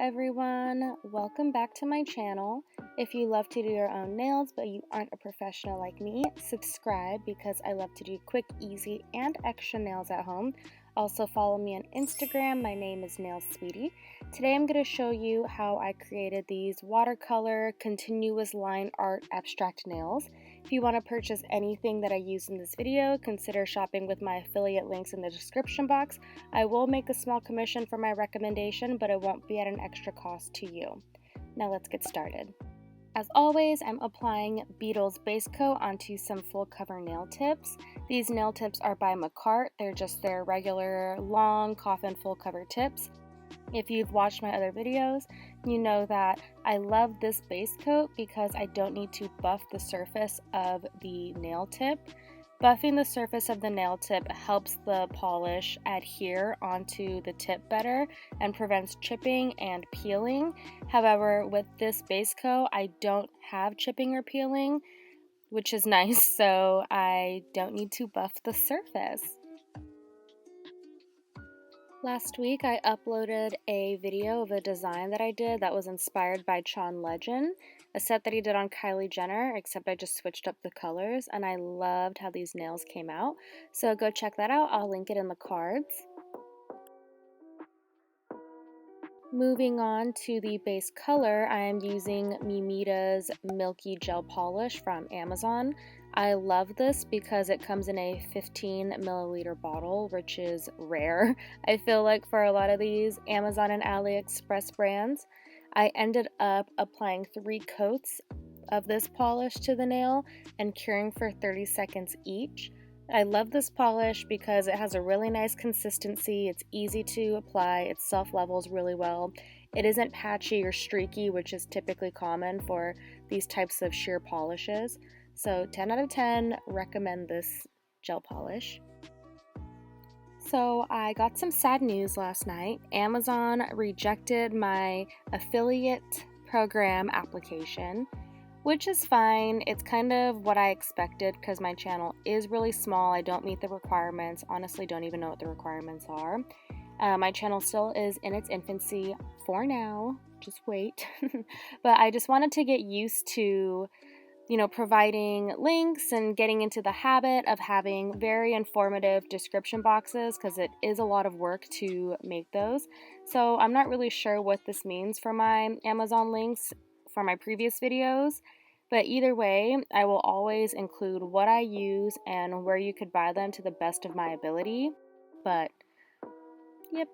everyone, welcome back to my channel. If you love to do your own nails but you aren't a professional like me, subscribe because I love to do quick, easy, and extra nails at home. Also follow me on Instagram, my name is Nails Sweetie. Today I'm going to show you how I created these watercolor continuous line art abstract nails. If you want to purchase anything that I use in this video, consider shopping with my affiliate links in the description box. I will make a small commission for my recommendation, but it won't be at an extra cost to you. Now let's get started. As always, I'm applying Beetle's base coat onto some full cover nail tips. These nail tips are by McCart. They're just their regular long coffin full cover tips. If you've watched my other videos, you know that I love this base coat because I don't need to buff the surface of the nail tip. Buffing the surface of the nail tip helps the polish adhere onto the tip better and prevents chipping and peeling. However, with this base coat, I don't have chipping or peeling, which is nice, so I don't need to buff the surface. Last week, I uploaded a video of a design that I did that was inspired by CHAUN Legend, a set that he did on Kylie Jenner, except I just switched up the colors, and I loved how these nails came out. So go check that out. I'll link it in the cards. Moving on to the base color, I am using Mimita's Milky Gel Polish from Amazon. I love this because it comes in a 15 milliliter bottle, which is rare. I feel like for a lot of these Amazon and AliExpress brands. I ended up applying 3 coats of this polish to the nail and curing for 30 seconds each. I love this polish because it has a really nice consistency, it's easy to apply, it self-levels really well. It isn't patchy or streaky, which is typically common for these types of sheer polishes. So 10 out of 10, recommend this gel polish. So I got some sad news last night. Amazon rejected my affiliate program application, which is fine. It's kind of what I expected because my channel is really small. I don't meet the requirements. Honestly, don't even know what the requirements are. My channel still is in its infancy for now. Just wait. But I just wanted to get used to providing links and getting into the habit of having very informative description boxes because it is a lot of work to make those. So I'm not really sure what this means for my Amazon links for my previous videos, but either way, I will always include what I use and where you could buy them to the best of my ability. But yep,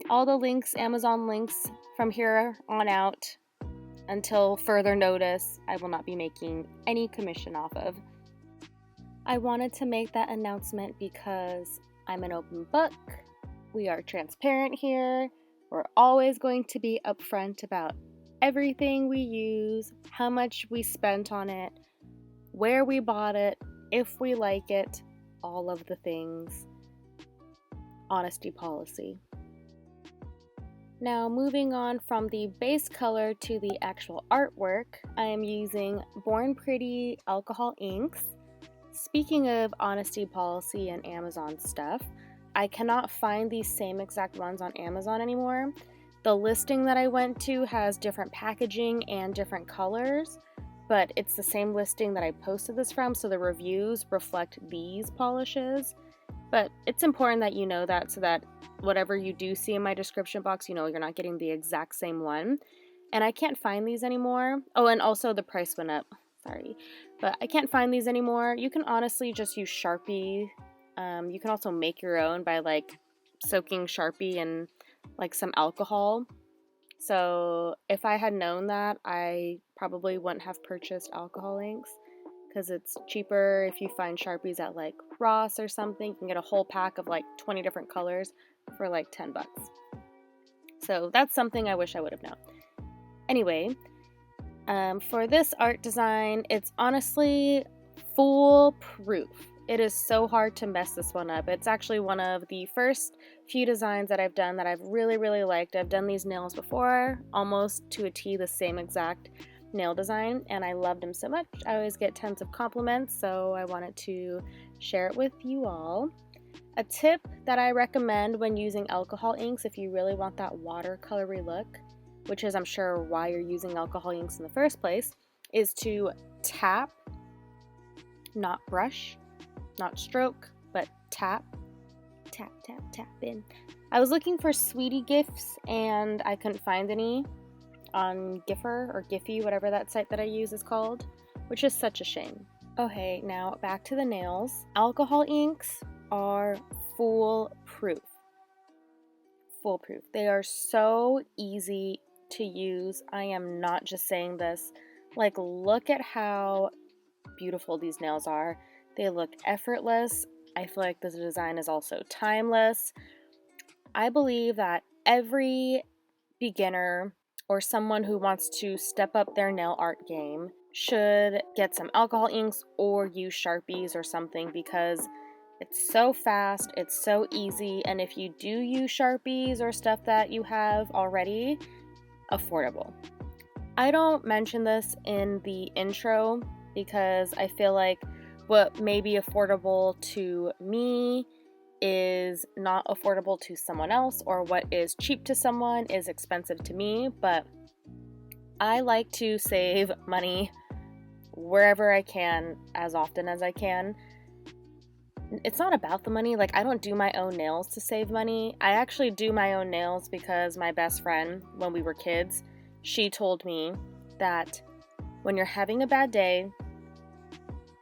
all the links, Amazon links from here on out, until further notice, I will not be making any commission off of. I wanted to make that announcement because I'm an open book. We are transparent here. We're always going to be upfront about everything we use, how much we spent on it, where we bought it, if we like it, all of the things. Honesty policy. Now moving on from the base color to the actual artwork, I am using Born Pretty alcohol inks. Speaking of honesty policy and Amazon stuff, I cannot find these same exact ones on Amazon anymore. The listing that I went to has different packaging and different colors, but it's the same listing that I posted this from, so the reviews reflect these polishes. But it's important that you know that so that whatever you do see in my description box, you're not getting the exact same one. And I can't find these anymore. Oh, and also the price went up. Sorry. But I can't find these anymore. You can honestly just use Sharpie. You can also make your own by soaking Sharpie in some alcohol. So if I had known that, I probably wouldn't have purchased alcohol inks, because it's cheaper if you find Sharpies at Ross or something. You can get a whole pack of 20 different colors for $10. So that's something I wish I would have known. Anyway, for this art design, it's honestly foolproof. It is so hard to mess this one up. It's actually one of the first few designs that I've done that I've really, really liked. I've done these nails before, almost to a T, the same exact nail design, and I loved them so much. I always get tons of compliments, so I wanted to share it with you all. A tip that I recommend when using alcohol inks, if you really want that watercolory look, which is I'm sure why you're using alcohol inks in the first place, is to tap, not brush, not stroke, but tap, tap, tap, tap in. I was looking for sweetie gifs and I couldn't find any on Giffer or Giphy, whatever that site that I use is called, which is such a shame. Okay, now back to the nails. Alcohol inks are foolproof. Foolproof. They are so easy to use. I am not just saying this. Like, look at how beautiful these nails are. They look effortless. I feel like this design is also timeless. I believe that every beginner or someone who wants to step up their nail art game should get some alcohol inks or use Sharpies or something, because it's so fast, it's so easy, and if you do use Sharpies or stuff that you have already, affordable. I don't mention this in the intro because I feel like what may be affordable to me is not affordable to someone else, or what is cheap to someone is expensive to me, but I like to save money wherever I can, as often as I can. It's not about the money. Like, I don't do my own nails to save money. I actually do my own nails because my best friend, when we were kids, she told me that when you're having a bad day,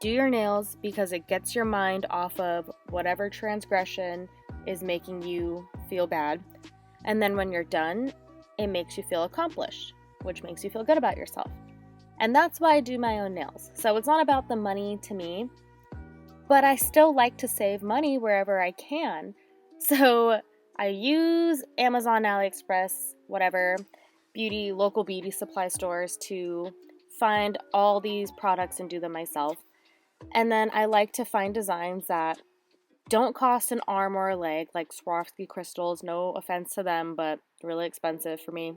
do your nails because it gets your mind off of whatever transgression is making you feel bad. And then when you're done, it makes you feel accomplished, which makes you feel good about yourself. And that's why I do my own nails. So it's not about the money to me, but I still like to save money wherever I can. So I use Amazon, AliExpress, whatever, local beauty supply stores to find all these products and do them myself. And then I like to find designs that don't cost an arm or a leg, like Swarovski crystals, no offense to them, but really expensive for me,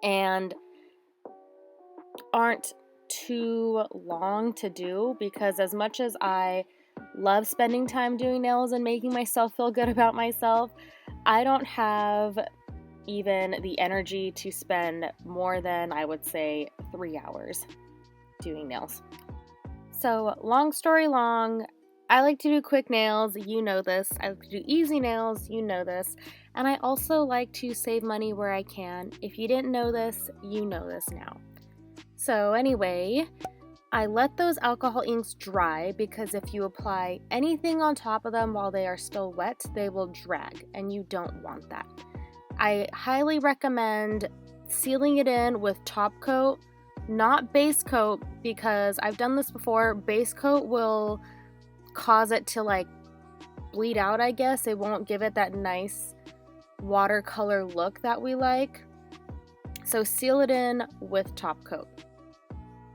and aren't too long to do, because as much as I love spending time doing nails and making myself feel good about myself, I don't have even the energy to spend more than, I would say, 3 hours doing nails. So, long story long, I like to do quick nails, you know this. I like to do easy nails, you know this. And I also like to save money where I can. If you didn't know this, you know this now. So anyway, I let those alcohol inks dry because if you apply anything on top of them while they are still wet, they will drag, and you don't want that. I highly recommend sealing it in with top coat, not base coat, because I've done this before. Base coat will cause it to like bleed out, I guess. It won't give it that nice watercolor look that we like. So seal it in with top coat.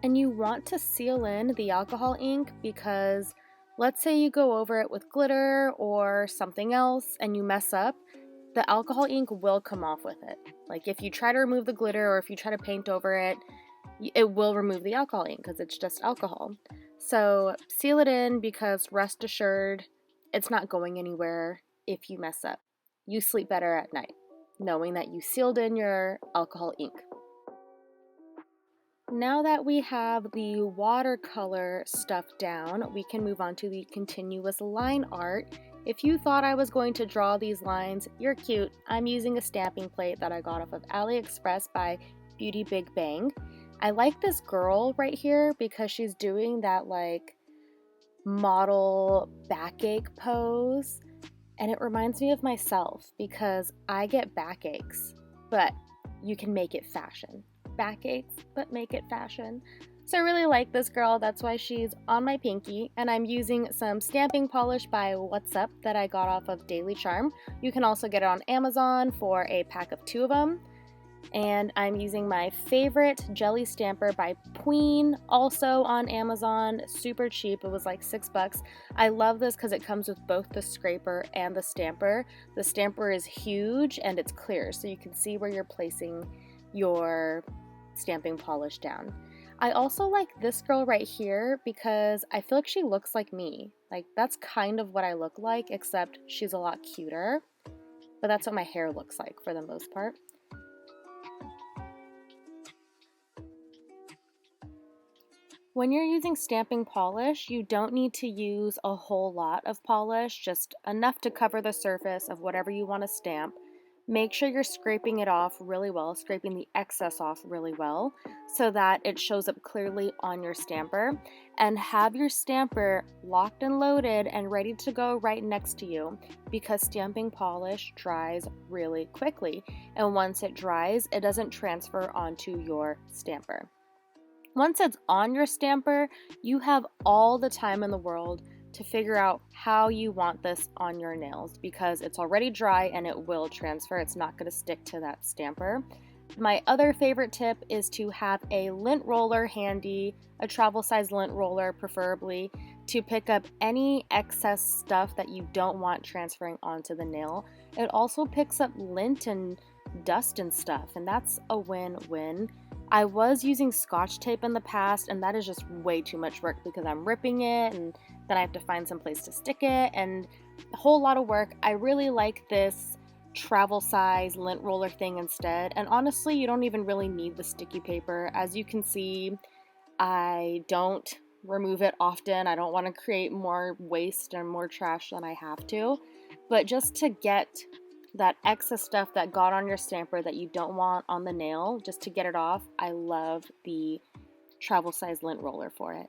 And you want to seal in the alcohol ink because let's say you go over it with glitter or something else and you mess up, the alcohol ink will come off with it. Like if you try to remove the glitter or if you try to paint over it, it will remove the alcohol ink because it's just alcohol. So seal it in because rest assured, it's not going anywhere if you mess up. You sleep better at night knowing that you sealed in your alcohol ink. Now that we have the watercolor stuff down, we can move on to the continuous line art. If you thought I was going to draw these lines, you're cute. I'm using a stamping plate that I got off of AliExpress by Beauty Big Bang. I like this girl right here because she's doing that like model backache pose, and it reminds me of myself because I get backaches, but you can make it fashion. Backaches, but make it fashion. So I really like this girl, that's why she's on my pinky, and I'm using some stamping polish by What's Up that I got off of Daily Charm. You can also get it on Amazon for a pack of 2 of them. And I'm using my favorite jelly stamper by Queen, also on Amazon, super cheap. It was like $6. I love this because it comes with both the scraper and the stamper. The stamper is huge and it's clear, so you can see where you're placing your stamping polish down. I also like this girl right here because I feel like she looks like me. Like, that's kind of what I look like, except she's a lot cuter. But that's what my hair looks like for the most part. When you're using stamping polish, you don't need to use a whole lot of polish, just enough to cover the surface of whatever you want to stamp. Make sure you're scraping it off really well, scraping the excess off really well, so that it shows up clearly on your stamper. And have your stamper locked and loaded and ready to go right next to you, because stamping polish dries really quickly. And once it dries, it doesn't transfer onto your stamper. Once it's on your stamper, you have all the time in the world to figure out how you want this on your nails, because it's already dry and it will transfer. It's not going to stick to that stamper. My other favorite tip is to have a lint roller handy, a travel size lint roller preferably, to pick up any excess stuff that you don't want transferring onto the nail. It also picks up lint and dust and stuff, and that's a win-win. I was using Scotch tape in the past, and that is just way too much work because I'm ripping it and then I have to find some place to stick it and a whole lot of work. I really like this travel size lint roller thing instead, and honestly, you don't even really need the sticky paper. As you can see, I don't remove it often. I don't want to create more waste and more trash than I have to, but just to get that excess stuff that got on your stamper that you don't want on the nail, just to get it off, I love the travel size lint roller for it.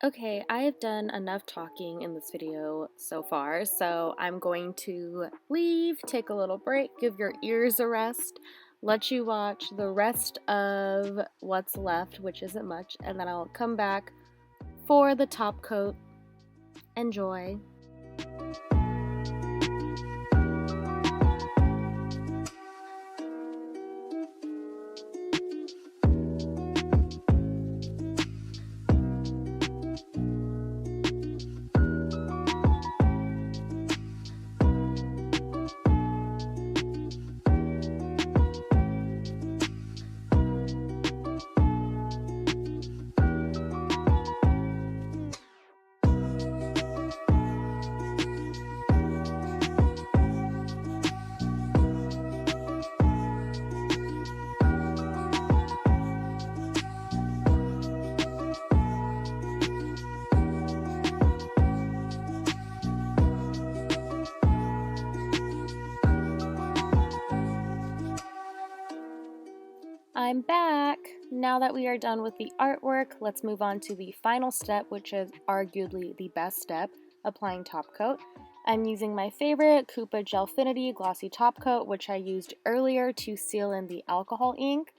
Okay, I have done enough talking in this video so far, so I'm going to leave, take a little break, give your ears a rest, let you watch the rest of what's left, which isn't much, and then I'll come back for the top coat. Enjoy. I'm back! Now that we are done with the artwork, let's move on to the final step, which is arguably the best step, applying top coat. I'm using my favorite Coupa Gelfinity Glossy Top Coat, which I used earlier to seal in the alcohol ink.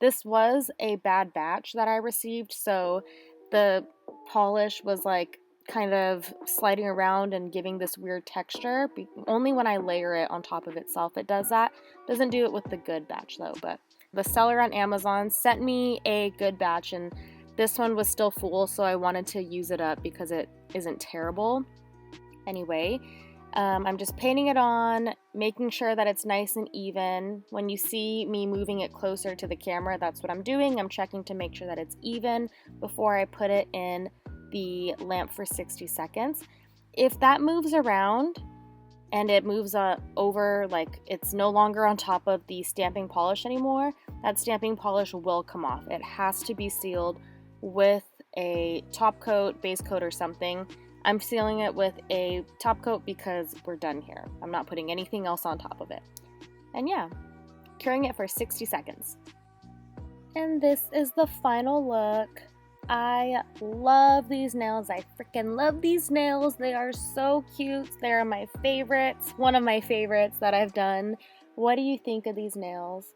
This was a bad batch that I received, so the polish was like kind of sliding around and giving this weird texture. Only when I layer it on top of itself it does that. Doesn't do it with the good batch though, but the seller on Amazon sent me a good batch, and this one was still full, so I wanted to use it up because it isn't terrible. Anyway, I'm just painting it on, making sure that it's nice and even. When you see me moving it closer to the camera, that's what I'm doing. I'm checking to make sure that it's even before I put it in the lamp for 60 seconds. If that moves around and it moves over, like it's no longer on top of the stamping polish anymore, that stamping polish will come off. It has to be sealed with a top coat, base coat, or something. I'm sealing it with a top coat because we're done here. I'm not putting anything else on top of it. And yeah, curing it for 60 seconds. And this is the final look. I love these nails. I freaking love these nails. They are so cute. They're my favorites. One of my favorites that I've done. What do you think of these nails?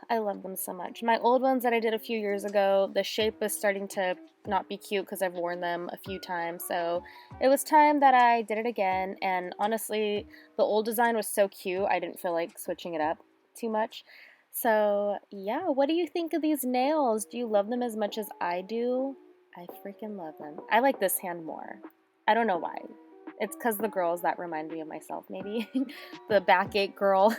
I love them so much. My old ones that I did a few years ago, the shape was starting to not be cute because I've worn them a few times. So it was time that I did it again. And honestly, the old design was so cute, I didn't feel like switching it up too much. So yeah, what do you think of these nails? Do you love them as much as I do? I freaking love them. I like this hand more. I don't know why. It's because the girls that remind me of myself, maybe. The backache girl.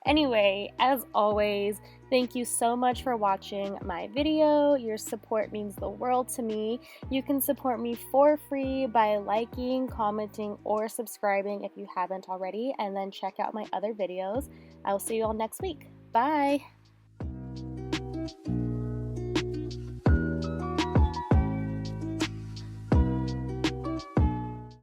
Anyway, as always, thank you so much for watching my video. Your support means the world to me. You can support me for free by liking, commenting, or subscribing if you haven't already, and then check out my other videos. I will see you all next week. Bye!